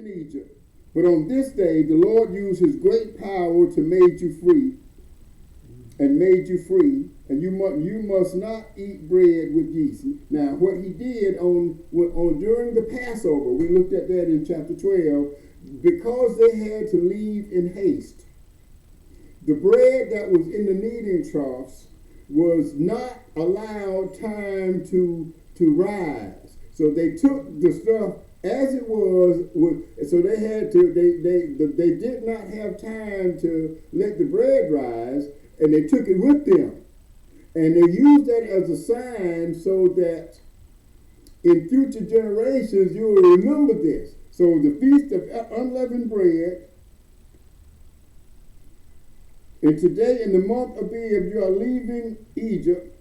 in Egypt. But on this day, the Lord used his great power to make you free and made you free. And you must not eat bread with yeast. Now, what he did on during the Passover, we looked at that in chapter 12, because they had to leave in haste. The bread that was in the kneading troughs was not allowed time to rise. So they took the stuff as it was, so they had to, they did not have time to let the bread rise, and they took it with them. And they used that as a sign so that in future generations you will remember this. So the Feast of Unleavened Bread, and today in the month of Abib you are leaving Egypt.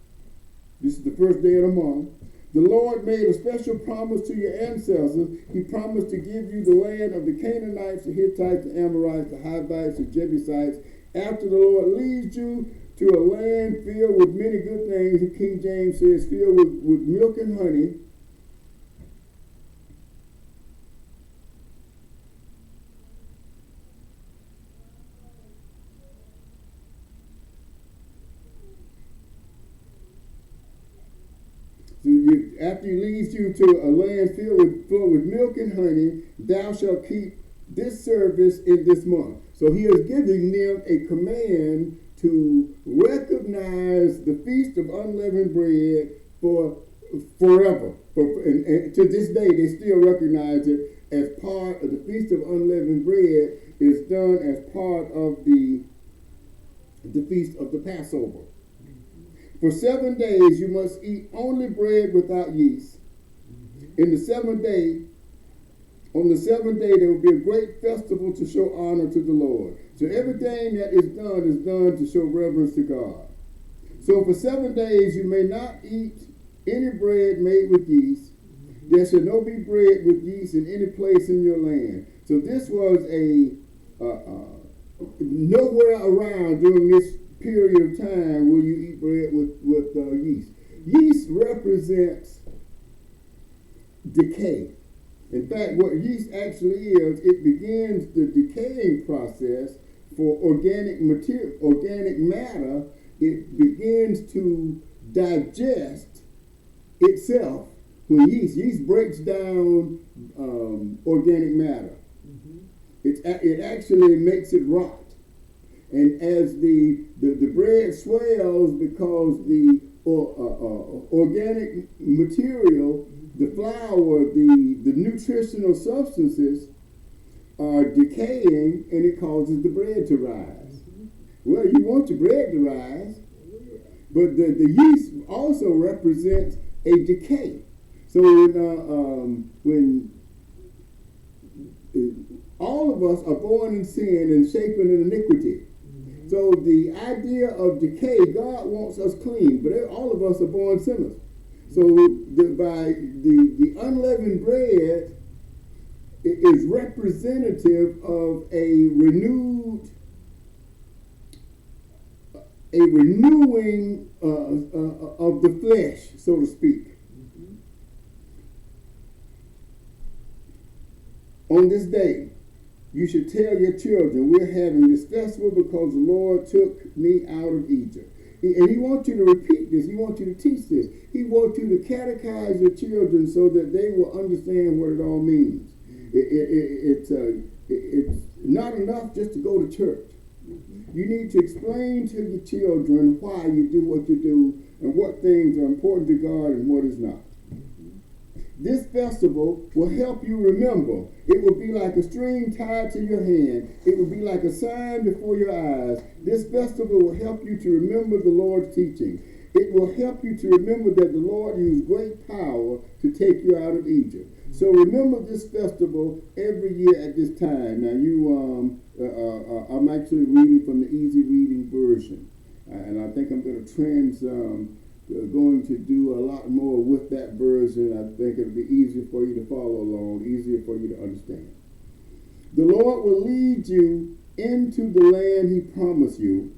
This is the first day of the month. The Lord made a special promise to your ancestors. He promised to give you the land of the Canaanites, the Hittites, the Amorites, the Hivites, the Jebusites. After the Lord leads you to a land filled with many good things, the King James says, filled with milk and honey. After he leads you to a land filled with milk and honey, thou shalt keep this service in this month. So he is giving them a command to recognize the Feast of Unleavened Bread for forever. And to this day, they still recognize it as part of the Feast of Unleavened Bread is done as part of the Feast of the Passover. For 7 days you must eat only bread without yeast. On the seventh day, there will be a great festival to show honor to the Lord. So everything that is done to show reverence to God. So for 7 days you may not eat any bread made with yeast. There shall no be bread with yeast in any place in your land. So this was nowhere around during this period of time will you eat bread with yeast. Yeast represents decay. In fact, what yeast actually is, it begins the decaying process for organic matter. It begins to digest itself when yeast breaks down organic matter. It actually makes it rot. And as the bread swells, because the organic material, the flour, the nutritional substances are decaying, and it causes the bread to rise. Well, you want your bread to rise, but the yeast also represents a decay. So when all of us are born in sin and shapen in iniquity. So the idea of decay, God wants us clean, but all of us are born sinners. So by the unleavened bread is representative of a renewing of the flesh, so to speak. On this day, you should tell your children, we're having this festival because the Lord took me out of Egypt. And he wants you to repeat this. He wants you to teach this. He wants you to catechize your children so that they will understand what it all means. It's not enough just to go to church. You need to explain to your children why you do what you do and what things are important to God and what is not. This festival will help you remember. It will be like a string tied to your hand. It will be like a sign before your eyes. This festival will help you to remember the Lord's teaching. It will help you to remember that the Lord used great power to take you out of Egypt. So remember this festival every year at this time. Now I'm actually reading from the easy reading version. And I think I'm going to do a lot more with that version. I think it'll be easier for you to follow along, easier for you to understand. The Lord will lead you into the land he promised you.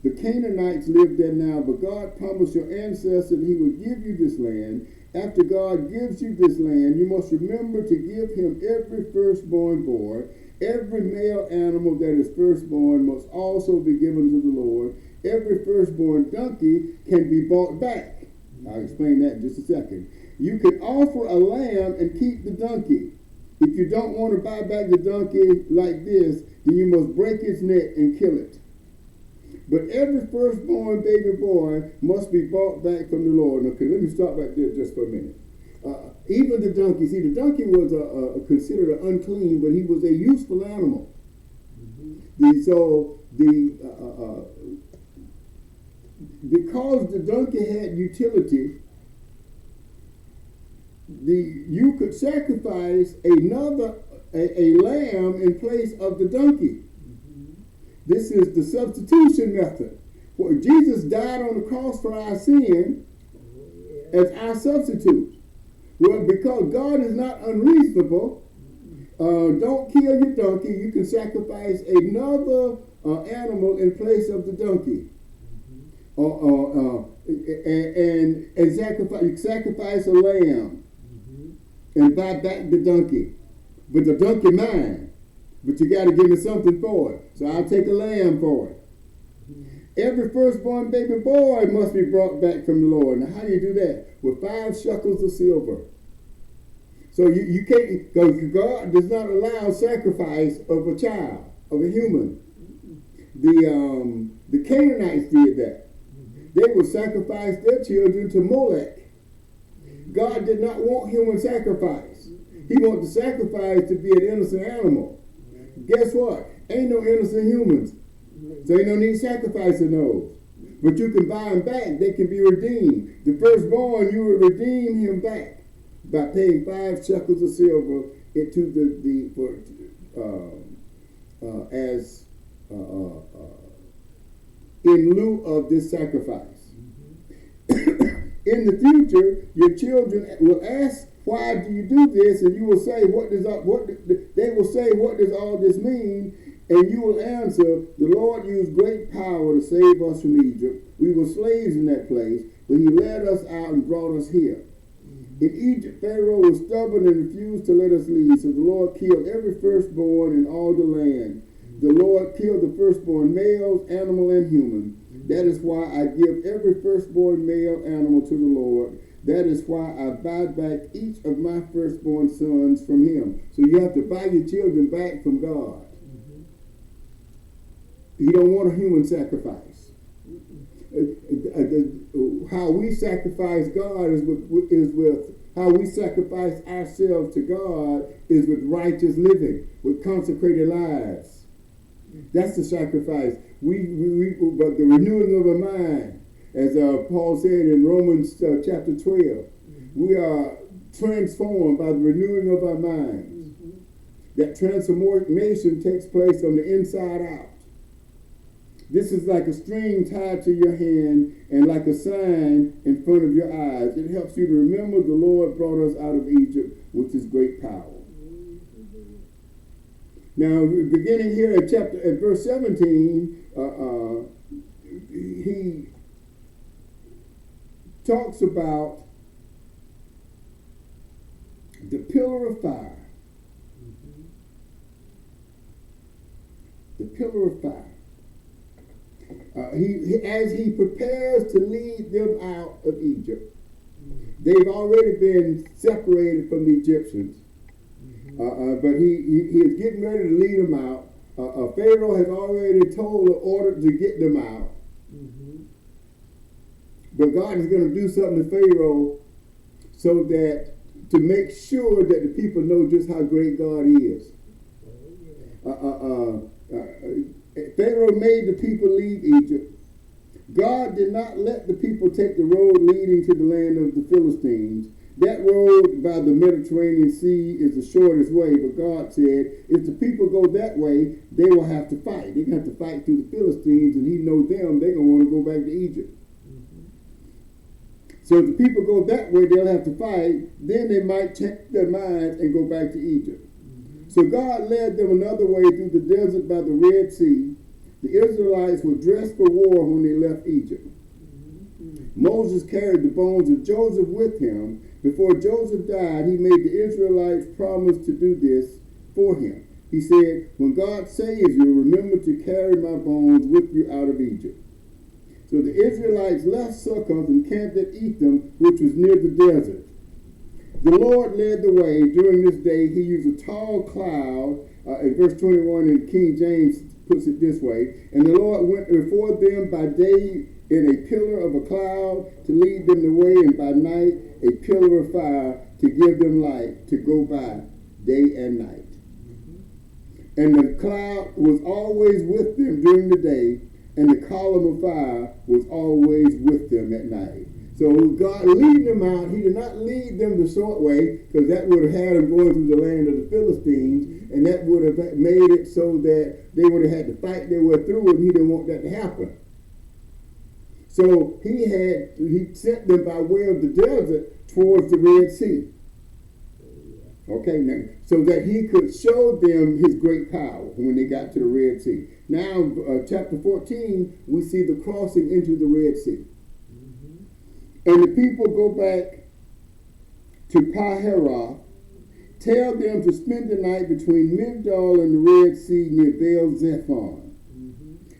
The Canaanites live there now, but God promised your ancestors that he would give you this land. after God gives you this land, you must remember to give him every firstborn boy. Every male animal that is firstborn must also be given to the Lord. Every firstborn donkey can be bought back. I'll explain that in just a second. You can offer a lamb and keep the donkey. If you don't want to buy back the donkey like this, then you must break its neck and kill it. But every firstborn baby boy must be bought back from the Lord. Okay, let me stop right there just for a minute. Even the donkey, see, the donkey was considered unclean, but he was a useful animal. Because the donkey had utility, you could sacrifice a lamb in place of the donkey. This is the substitution method. Where Jesus died on the cross for our sin as our substitute. Well, because God is not unreasonable, don't kill your donkey. You can sacrifice another animal in place of the donkey. And sacrifice a lamb and buy back the donkey. But the donkey mine. But you got to give me something for it. So I'll take a lamb for it. Every firstborn baby boy must be brought back from the Lord. Now, how do you do that? With 5 shekels of silver. So you can't, because God does not allow sacrifice of a child, of a human. The Canaanites did that. They would sacrifice their children to Molech. God did not want human sacrifice. He wanted the sacrifice to be an innocent animal. Guess what? Ain't no innocent humans. So ain't no need sacrificing those. But you can buy them back. They can be redeemed. The firstborn, you will redeem him back by paying 5 shekels of silver in lieu of this sacrifice. In the future, your children will ask, "Why do you do this?" And you will say, they will say, "What does all this mean?" And you will answer, "The Lord used great power to save us from Egypt. We were slaves in that place, but he led us out and brought us here. In Egypt, Pharaoh was stubborn and refused to let us leave, so the Lord killed every firstborn in all the land. The Lord killed the firstborn males, animal, and human. That is why I give every firstborn male animal to the Lord. That is why I buy back each of my firstborn sons from him." So you have to buy your children back from God. You don't want a human sacrifice. How we sacrifice God is with how we sacrifice ourselves to God is with righteous living, with consecrated lives. That's the sacrifice. But the renewing of our mind, as Paul said in Romans chapter 12, we are transformed by the renewing of our minds. That transformation takes place from the inside out. This is like a string tied to your hand and like a sign in front of your eyes. It helps you to remember the Lord brought us out of Egypt with his great power. Now, beginning here at verse 17, he talks about the pillar of fire. The pillar of fire. As he prepares to lead them out of Egypt, they've already been separated from the Egyptians, but he is getting ready to lead them out. Pharaoh has already ordered to get them out, but God is going to do something to Pharaoh so that to make sure that the people know just how great God is. Pharaoh made the people leave Egypt. God did not let the people take the road leading to the land of the Philistines. That road by the Mediterranean Sea is the shortest way, but God said, if the people go that way, they will have to fight. They're going to have to fight through the Philistines, and he knows them, they're going to want to go back to Egypt. So if the people go that way, they'll have to fight. Then they might change their minds and go back to Egypt. So God led them another way through the desert by the Red Sea. The Israelites were dressed for war when they left Egypt. Moses carried the bones of Joseph with him Before Joseph died, he made the Israelites promise to do this for him. He said, when God saves you, remember to carry my bones with you out of Egypt. So the Israelites left Succoth and camped at Etham, which was near the desert. The Lord led the way. During this day, he used a tall cloud. In verse 21 in King James puts it this way. And the Lord went before them by day in a pillar of a cloud to lead them the way, and by night a pillar of fire to give them light to go by day and night. And the cloud was always with them during the day, and the column of fire was always with them at night. So God leading them out, he did not lead them the short way, because that would have had them going through the land of the Philistines, and that would have made it so that they would have had to fight their way through, and he didn't want that to happen. So he sent them by way of the desert towards the Red Sea. Okay, now, so that he could show them his great power when they got to the Red Sea. Now, chapter 14, we see the crossing into the Red Sea. And the people go back to Pi-Hahiroth, tell them to spend the night between Migdol and the Red Sea near Baal-Zephon.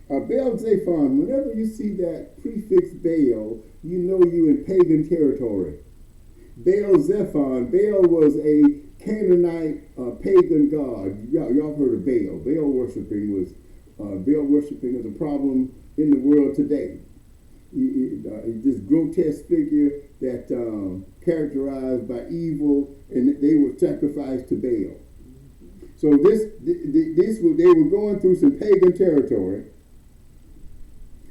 Baal-Zephon, whenever you see that prefix Baal, you know you're in pagan territory. Baal-Zephon, Baal was a Canaanite pagan god. Y'all heard of Baal. Baal worshiping is a problem in the world today. This grotesque figure that characterized by evil, and they were sacrificed to Baal. So they were going through some pagan territory.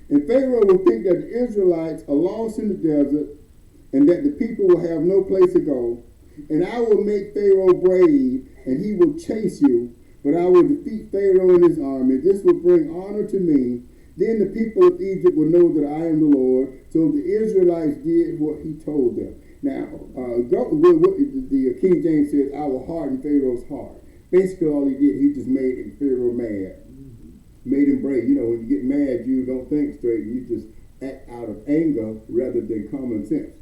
And Pharaoh will think that the Israelites are lost in the desert and that the people will have no place to go. And I will make Pharaoh brave, and he will chase you, but I will defeat Pharaoh and his army. This will bring honor to me. Then the people of Egypt will know that I am the Lord. So the Israelites did what he told them. Now, the King James says, I will harden Pharaoh's heart. Basically, all he did, he just made Pharaoh mad. Made him brave. You know, when you get mad, you don't think straight. You just act out of anger rather than common sense.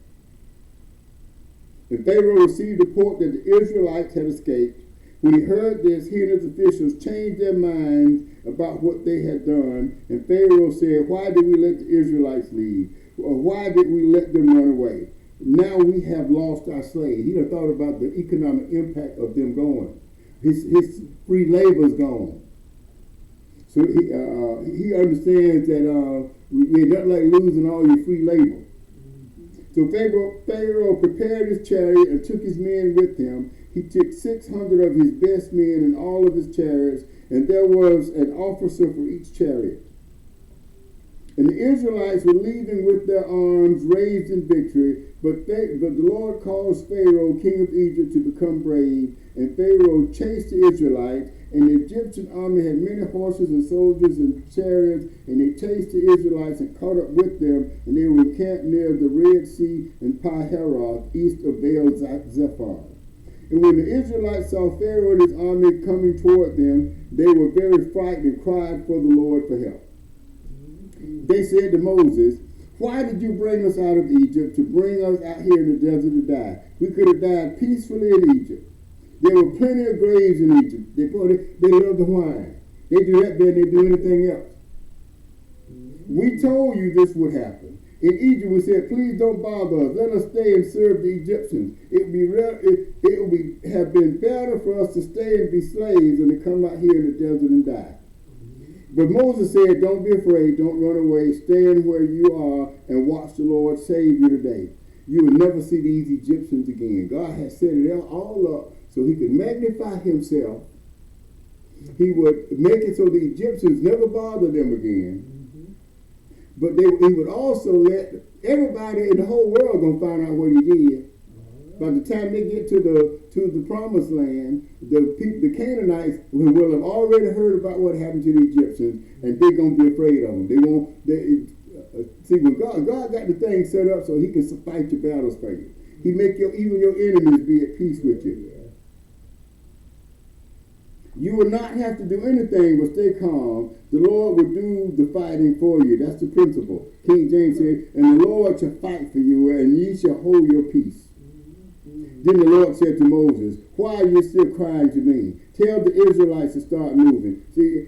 And Pharaoh received the report that the Israelites had escaped. When he heard this, he and his officials changed their minds about what they had done. And Pharaoh said, why did we let the Israelites leave? Or why did we let them run away? Now we have lost our slaves. He done thought about the economic impact of them going. His free labor is gone. So he understands that it's not like losing all your free labor. So Pharaoh prepared his chariot and took his men with him. He took 600 of his best men and all of his chariots, and there was an officer for each chariot. And the Israelites were leaving with their arms raised in victory, but the Lord caused Pharaoh, king of Egypt, to become brave, and Pharaoh chased the Israelites, and the Egyptian army had many horses and soldiers and chariots, and they chased the Israelites and caught up with them, and they were encamped near the Red Sea in Pi-Hahiroth, east of Baal-Zephon. And when the Israelites saw Pharaoh and his army coming toward them, they were very frightened and cried for the Lord for help. They said to Moses, why did you bring us out of Egypt to bring us out here in the desert to die? We could have died peacefully in Egypt. There were plenty of graves in Egypt. They loved the wine. They do that better than they do anything else. We told you this would happen. In Egypt, we said, please don't bother us. Let us stay and serve the Egyptians. It would have been better for us to stay and be slaves than to come out here in the desert and die. But Moses said, don't be afraid, don't run away, stand where you are and watch the Lord save you today. You will never see these Egyptians again. God has set it all up so he could magnify himself. He would make it so the Egyptians never bother them again. But he would also let everybody in the whole world gonna find out what he did. By the time they get to the promised land, the Canaanites will have already heard about what happened to the Egyptians, and they're gonna be afraid of them. See, when God got the thing set up so he can fight your battles for you. He make even your enemies be at peace with you. You will not have to do anything but stay calm. The Lord will do the fighting for you. That's the principle. King James said, and the Lord shall fight for you, and ye shall hold your peace. Then the Lord said to Moses, why are you still crying to me? Tell the Israelites to start moving. See,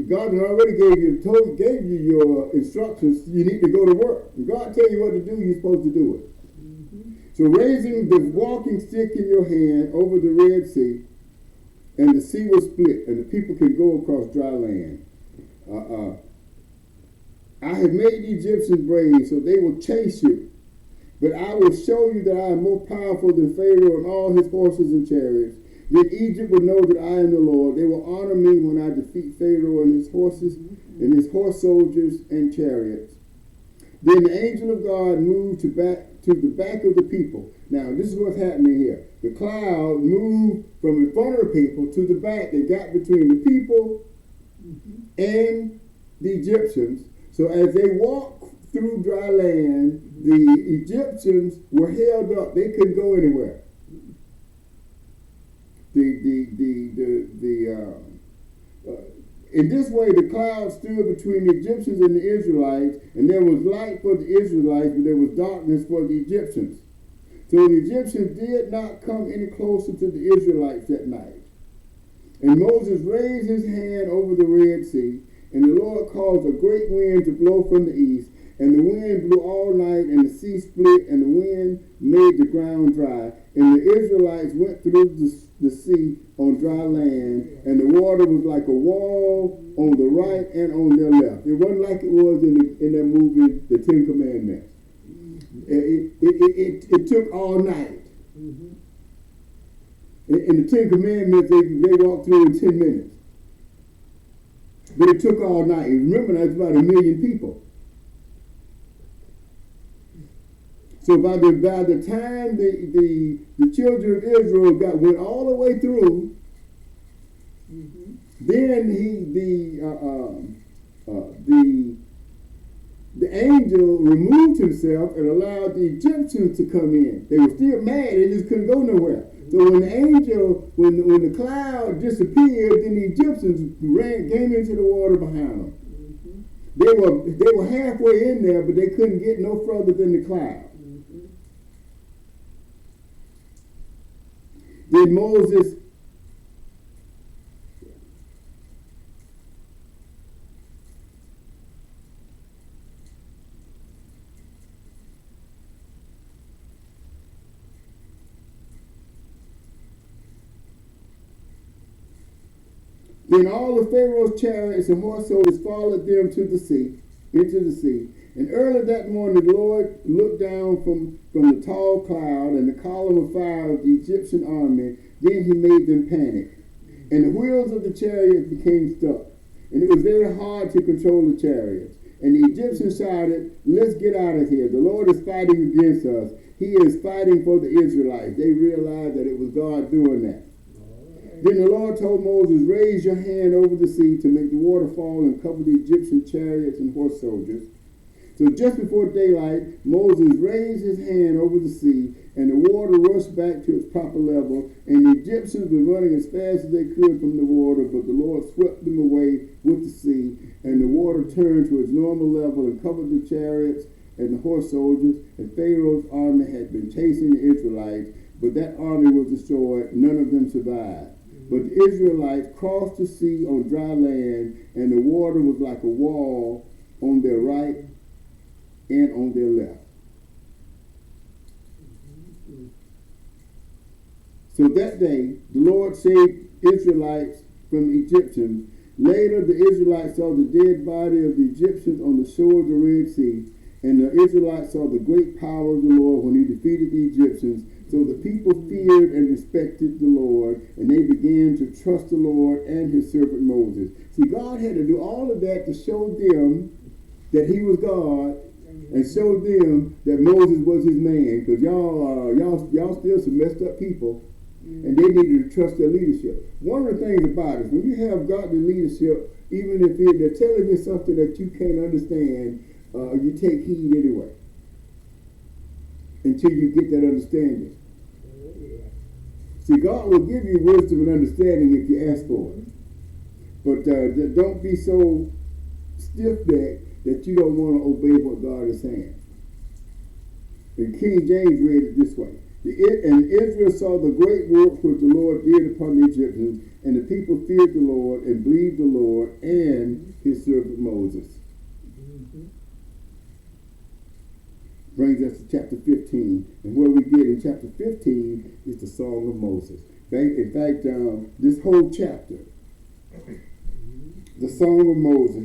God already gave you your instructions. You need to go to work. When God tell you what to do, you're supposed to do it. So raising the walking stick in your hand over the Red Sea, and the sea was split, and the people could go across dry land. I have made the Egyptians brave, so they will chase you. But I will show you that I am more powerful than Pharaoh and all his horses and chariots. Then Egypt will know that I am the Lord. They will honor me when I defeat Pharaoh and his horses and his horse soldiers and chariots. Then the angel of God moved to the back of the people. Now, this is what's happening here. The cloud moved from in front of the people to the back and got between the people and the Egyptians. So as they walked through dry land, the Egyptians were held up. They couldn't go anywhere. In this way, the cloud stood between the Egyptians and the Israelites, and there was light for the Israelites, but there was darkness for the Egyptians. So the Egyptians did not come any closer to the Israelites that night. And Moses raised his hand over the Red Sea, and the Lord caused a great wind to blow from the east, and the wind blew all night, and the sea split, and the wind made the ground dry. And the Israelites went through the sea on dry land, and the water was like a wall on the right and on their left. It wasn't like it was in that movie, The Ten Commandments. It took all night. In the Ten Commandments, they walked through in 10 minutes. But it took all night. And remember, that's about 1 million people. So by the time the children of Israel went all the way through, then the angel removed himself and allowed the Egyptians to come in. They were still mad; they just couldn't go nowhere. So when the cloud disappeared, then the Egyptians came into the water behind them. They were halfway in there, but they couldn't get no further than the cloud. Then Moses Then all of Pharaoh's chariots and horse soldiers followed them into the sea. And early that morning the Lord looked down from the tall cloud and the column of fire of the Egyptian army. Then he made them panic. And the wheels of the chariots became stuck. And it was very hard to control the chariots. And the Egyptians shouted, "Let's get out of here. The Lord is fighting against us. He is fighting for the Israelites." They realized that it was God doing that. Then the Lord told Moses, "Raise your hand over the sea to make the water fall and cover the Egyptian chariots and horse soldiers." So just before daylight, Moses raised his hand over the sea, and the water rushed back to its proper level, and the Egyptians were running as fast as they could from the water, but the Lord swept them away with the sea, and the water turned to its normal level and covered the chariots and the horse soldiers, and Pharaoh's army had been chasing the Israelites, but that army was destroyed. None of them survived. But the Israelites crossed the sea on dry land, and the water was like a wall on their right and on their left. So that day, the Lord saved Israelites from the Egyptians. Later, the Israelites saw the dead body of the Egyptians on the shore of the Red Sea, and the Israelites saw the great power of the Lord when he defeated the Egyptians. So the people feared and respected the Lord, and they began to trust the Lord and his servant Moses. See, God had to do all of that to show them that he was God, and show them that Moses was his man, because y'all still some messed up people, and they needed to trust their leadership. One of the things about it, when you have godly leadership, even if they're telling you something that you can't understand, you take heed anyway until you get that understanding. See, God will give you wisdom and understanding if you ask for it. But don't be so stiff-necked that you don't want to obey what God is saying. And King James read it this way: And Israel saw the great work which the Lord did upon the Egyptians, and the people feared the Lord and believed the Lord and his servant Moses. Brings us to chapter 15. And where we get in chapter 15 is the Song of Moses. In fact, this whole chapter, the Song of Moses,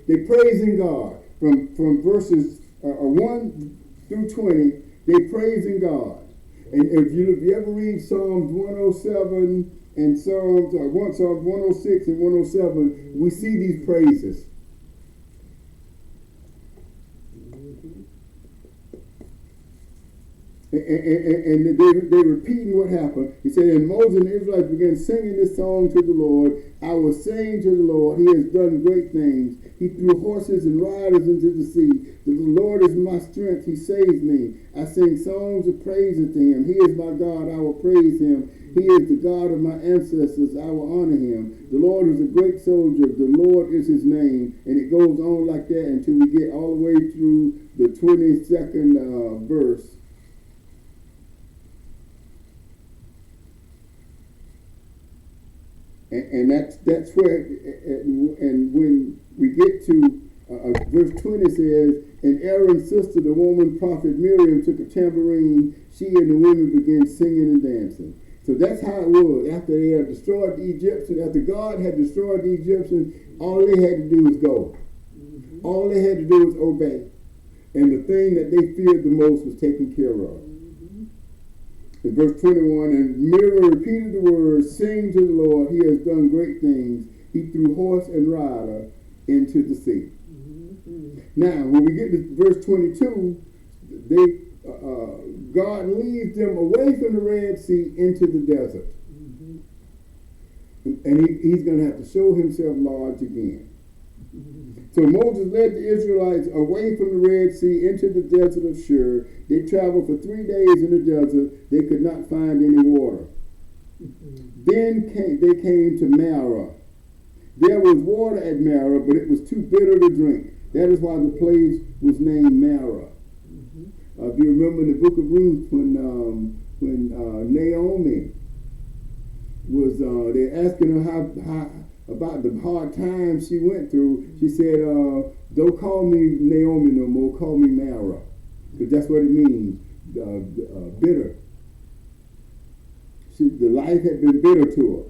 they're praising God. From verses 1 through 20, they're praising God. And if you ever read Psalms 107 and Psalms 106 and 107, we see these praises. And they're repeating what happened. He said, and Moses and the Israelites began singing this song to the Lord. I was saying to the Lord, he has done great things. He threw horses and riders into the sea. The Lord is my strength. He saves me. I sing songs of praises to him. He is my God. I will praise him. He is the God of my ancestors. I will honor him. The Lord is a great soldier. The Lord is his name. And it goes on like that until we get all the way through the 22nd verse. And that's where, and when we get to verse 20 says, and Aaron's sister, the woman prophet Miriam, took a tambourine. She and the women began singing and dancing. So that's how it was. After they had destroyed the Egyptians, after God had destroyed the Egyptians, all they had to do was go. All they had to do was obey. And the thing that they feared the most was taken care of. In verse 21, and Miriam repeated the words, sing to the Lord, he has done great things. He threw horse and rider into the sea. Now, when we get to verse 22, God leads them away from the Red Sea into the desert. And he's going to have to show himself large again. So Moses led the Israelites away from the Red Sea into the desert of Shur. They traveled for 3 days in the desert. They could not find any water. Then they came to Marah. There was water at Marah, but it was too bitter to drink. That is why the place was named Marah. If you remember in the book of Ruth, when Naomi was, they're asking her how about the hard times she went through, she said, don't call me Naomi no more, call me Mara. Because that's what it means, bitter. The life had been bitter to her.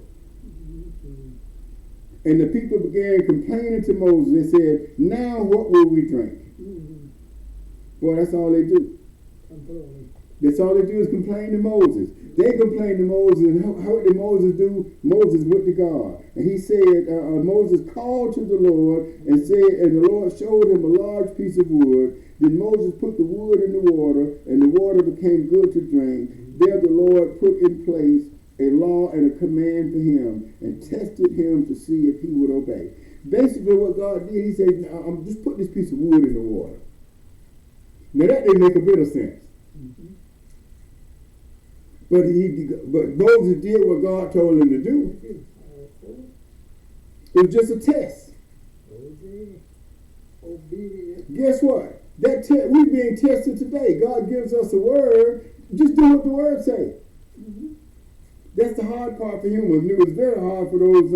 And the people began complaining to Moses. They said, now what will we drink? Boy, that's all they do. That's all they do is complain to Moses. They complained to Moses, and what did Moses do? Moses went to God. And he said, Moses called to the Lord and said, and the Lord showed him a large piece of wood. Then Moses put the wood in the water, and the water became good to drink. There the Lord put in place a law and a command for him, and tested him to see if he would obey. Basically what God did, he said, I'm just put this piece of wood in the water. Now that didn't make a bit of sense. But Moses did what God told him to do. It was just a test. Guess what? We're being tested today. God gives us a word. Just do what the word says. That's the hard part for humans. It was very hard for those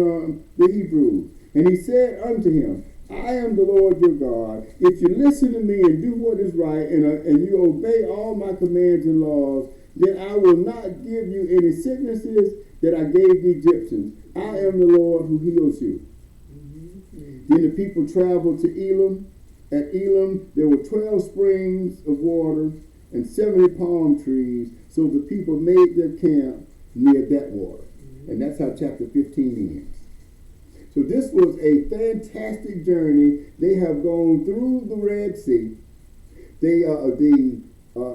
the Hebrews. And he said unto him, I am the Lord your God. If you listen to me and do what is right, and you obey all my commands and laws, then I will not give you any sicknesses that I gave the Egyptians. I am the Lord who heals you. Then the people traveled to Elim. At Elim, there were 12 springs of water and 70 palm trees. So the people made their camp near that water. And that's how chapter 15 ends. So this was a fantastic journey. They have gone through the Red Sea. The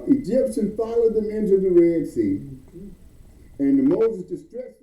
Egyptians followed them into the Red Sea. And Moses distressed